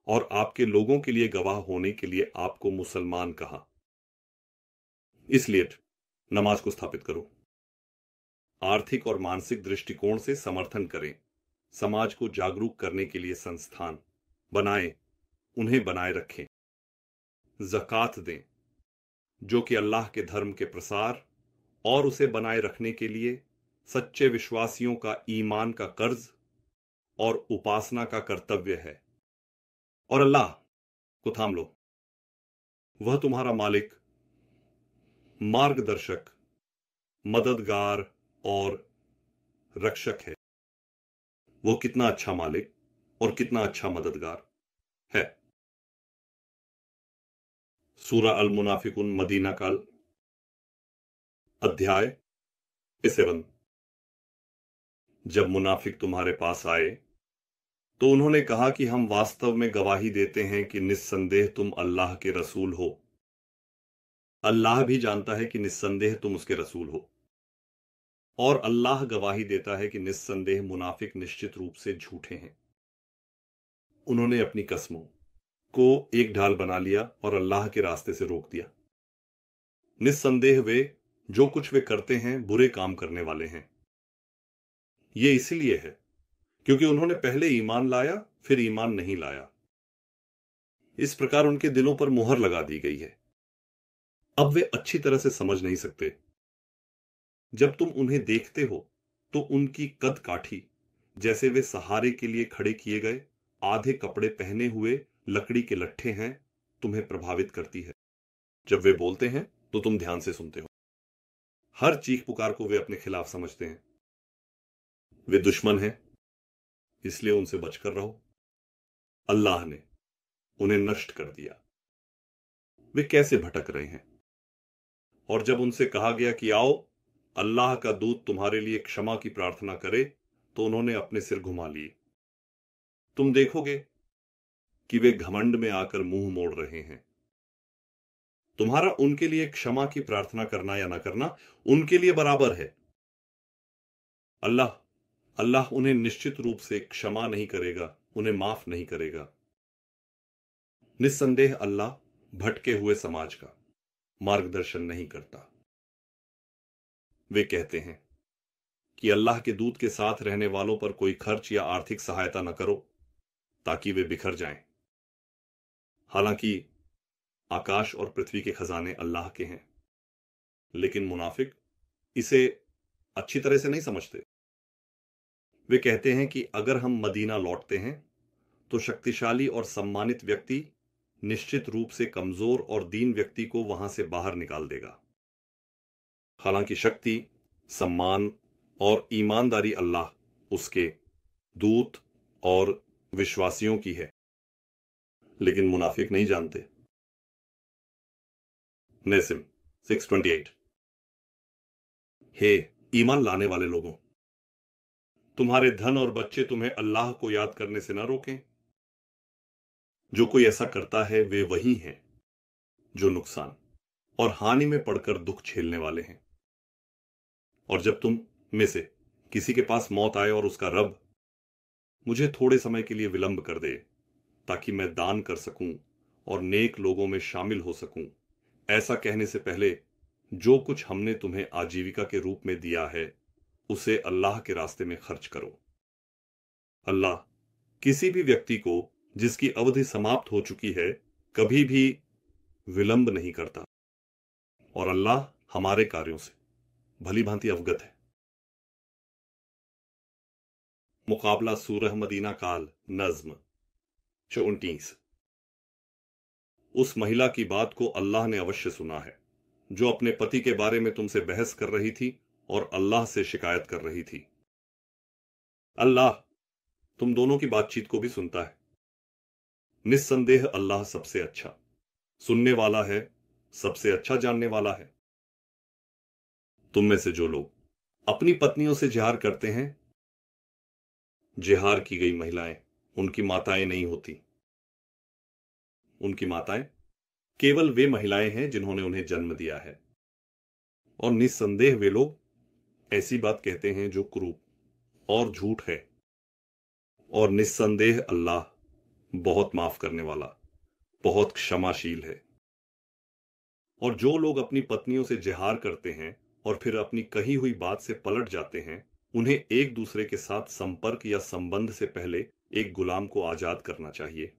और आपके लोगों के लिए गवाह होने के लिए आपको मुसलमान कहा। इसलिए नमाज को स्थापित करो। आर्थिक और मानसिक दृष्टिकोण से समर्थन करें। समाज को जागरूक करने के लिए संस्थान बनाएं, उन्हें बनाए रखें। ज़कात दें, जो कि अल्लाह के धर्म के प्रसार और उसे बनाए रखने के लिए सच्चे विश्वासियों का ईमान का कर्ज और उपासना का कर्तव्य है। और अल्लाह को थाम लो, वह तुम्हारा मालिक, मार्गदर्शक, मददगार और रक्षक है। वो कितना अच्छा मालिक और कितना अच्छा मददगार है। सूरा अल मुनाफिकुन, मदीना काल, अध्याय 7। जब मुनाफिक तुम्हारे पास आए तो उन्होंने कहा कि हम वास्तव में गवाही देते हैं कि निस्संदेह तुम अल्लाह के रसूल हो। अल्लाह भी जानता है कि निस्संदेह तुम उसके रसूल हो, और अल्लाह गवाही देता है कि निस्संदेह मुनाफिक निश्चित रूप से झूठे हैं। उन्होंने अपनी कस्मों को एक ढाल बना लिया और अल्लाह के रास्ते से रोक दिया। निस्संदेह वे जो कुछ वे करते हैं बुरे काम करने वाले हैं। ये इसलिए है क्योंकि उन्होंने पहले ईमान लाया फिर ईमान नहीं लाया। इस प्रकार उनके दिलों पर मुहर लगा दी गई है। अब वे अच्छी तरह से समझ नहीं सकते। जब तुम उन्हें देखते हो तो उनकी कद काठी जैसे वे सहारे के लिए खड़े किए गए आधे कपड़े पहने हुए लकड़ी के लट्ठे हैं, तुम्हें प्रभावित करती है। जब वे बोलते हैं तो तुम ध्यान से सुनते हो। हर चीख पुकार को वे अपने खिलाफ समझते हैं। वे दुश्मन हैं, इसलिए उनसे बचकर रहो। अल्लाह ने उन्हें नष्ट कर दिया। वे कैसे भटक रहे हैं। और जब उनसे कहा गया कि आओ अल्लाह का दूत तुम्हारे लिए क्षमा की प्रार्थना करे, तो उन्होंने अपने सिर घुमा लिए। तुम देखोगे कि वे घमंड में आकर मुंह मोड़ रहे हैं। तुम्हारा उनके लिए क्षमा की प्रार्थना करना या ना करना उनके लिए बराबर है। अल्लाह उन्हें निश्चित रूप से क्षमा नहीं करेगा, उन्हें माफ नहीं करेगा। निस्संदेह अल्लाह भटके हुए समाज का, मार्गदर्शन नहीं करता। वे कहते हैं कि अल्लाह के दूत के साथ रहने वालों पर कोई खर्च या आर्थिक सहायता न करो ताकि वे बिखर जाएं। हालांकि आकाश और पृथ्वी के खजाने अल्लाह के हैं, लेकिन मुनाफिक इसे अच्छी तरह से नहीं समझते। वे कहते हैं कि अगर हम मदीना लौटते हैं तो शक्तिशाली और सम्मानित व्यक्ति निश्चित रूप से कमजोर और दीन व्यक्ति को वहां से बाहर निकाल देगा। हालांकि शक्ति, सम्मान और ईमानदारी अल्लाह, उसके दूत और विश्वासियों की है, लेकिन मुनाफिक नहीं जानते। नेसिम 628। हे ईमान लाने वाले लोगों, तुम्हारे धन और बच्चे तुम्हें अल्लाह को याद करने से न रोकें। जो कोई ऐसा करता है वे वही हैं जो नुकसान और हानि में पड़कर दुख झेलने वाले हैं। और जब तुम में से किसी के पास मौत आए और उसका रब मुझे थोड़े समय के लिए विलंब कर दे ताकि मैं दान कर सकूं और नेक लोगों में शामिल हो सकूं, ऐसा कहने से पहले जो कुछ हमने तुम्हें आजीविका के रूप में दिया है उसे अल्लाह के रास्ते में खर्च करो। अल्लाह किसी भी व्यक्ति को जिसकी अवधि समाप्त हो चुकी है कभी भी विलंब नहीं करता, और अल्लाह हमारे कार्यों से भली भांति अवगत है। मुकाबला सूरह मदीना काल नज्म 29। उस महिला की बात को अल्लाह ने अवश्य सुना है जो अपने पति के बारे में तुमसे बहस कर रही थी और अल्लाह से शिकायत कर रही थी। अल्लाह तुम दोनों की बातचीत को भी सुनता है। निस्संदेह अल्लाह सबसे अच्छा सुनने वाला है, सबसे अच्छा जानने वाला है। तुम में से जो लोग अपनी पत्नियों से जिहार करते हैं, जिहार की गई महिलाएं उनकी माताएं नहीं होती। उनकी माताएं केवल वे महिलाएं हैं जिन्होंने उन्हें जन्म दिया है, और निस्संदेह वे लोग ऐसी बात कहते हैं जो कुरूप और झूठ है। और निस्संदेह अल्लाह बहुत माफ करने वाला, बहुत क्षमाशील है। और जो लोग अपनी पत्नियों से जिहार करते हैं और फिर अपनी कही हुई बात से पलट जाते हैं, उन्हें एक दूसरे के साथ संपर्क या संबंध से पहले एक गुलाम को आजाद करना चाहिए।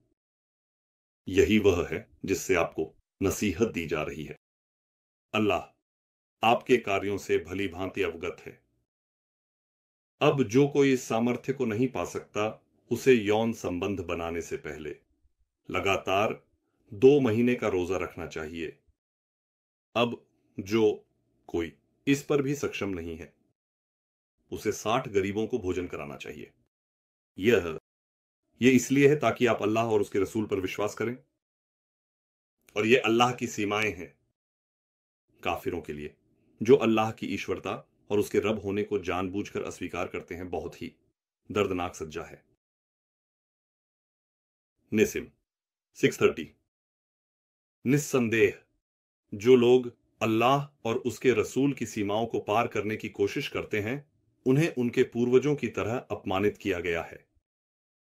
यही वह है जिससे आपको नसीहत दी जा रही है। अल्लाह आपके कार्यों से भली भांति अवगत है। अब जो कोई इस सामर्थ्य को नहीं पा सकता, उसे यौन संबंध बनाने से पहले लगातार 2 महीने का रोजा रखना चाहिए। अब जो कोई इस पर भी सक्षम नहीं है, उसे 60 गरीबों को भोजन कराना चाहिए। यह इसलिए है ताकि आप अल्लाह और उसके रसूल पर विश्वास करें, और यह अल्लाह की सीमाएं हैं काफिरों के लिए जो अल्लाह की ईश्वरता और उसके रब होने को जानबूझकर अस्वीकार करते हैं। बहुत ही दर्दनाक सज्जा है। निसिम 630। निस्संदेह जो लोग अल्लाह और उसके रसूल की सीमाओं को पार करने की कोशिश करते हैं, उन्हें उनके पूर्वजों की तरह अपमानित किया गया है।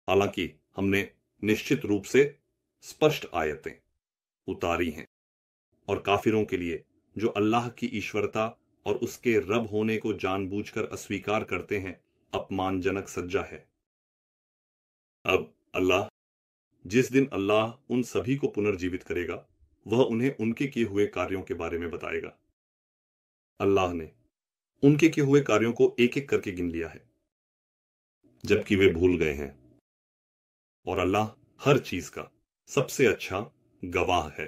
हालांकि हमने निश्चित रूप से स्पष्ट आयतें उतारी हैं, और काफिरों के लिए जो अल्लाह की ईश्वरता और उसके रब होने को जानबूझकर अस्वीकार करते हैं अपमानजनक सज्जा है। अब अल्लाह जिस दिन अल्लाह उन सभी को पुनर्जीवित करेगा, वह उन्हें उनके किए हुए कार्यों के बारे में बताएगा। अल्लाह ने उनके किए हुए कार्यों को एक एक करके गिन लिया है, जबकि वे भूल गए हैं, और अल्लाह हर चीज का सबसे अच्छा गवाह है।